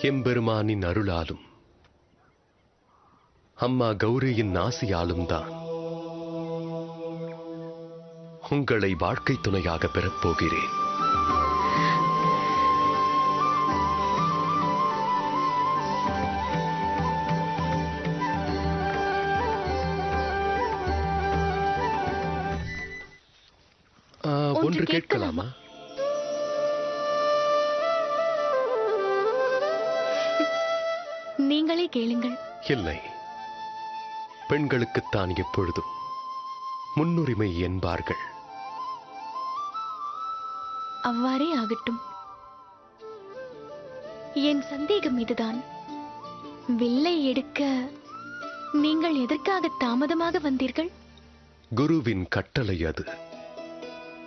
எம்பெருமானின் அருளாலும் அம்மா கௌரியின் ஆசியாலும் தான் உங்களை வாழ்க்கை துணையாக பெறப்போகிறேன். ஒன்று கேட்கலாமா? நீங்களே கேளுங்கள். இல்லை, பெண்களுக்குத்தான் எப்பொழுதும் முன்னுரிமை என்பார்கள். அவ்வாறே ஆகட்டும். என் சந்தேகம் இதுதான். வில்லை எடுக்க நீங்கள் எதற்காக தாமதமாக வந்தீர்கள்? குருவின் கட்டளை அது.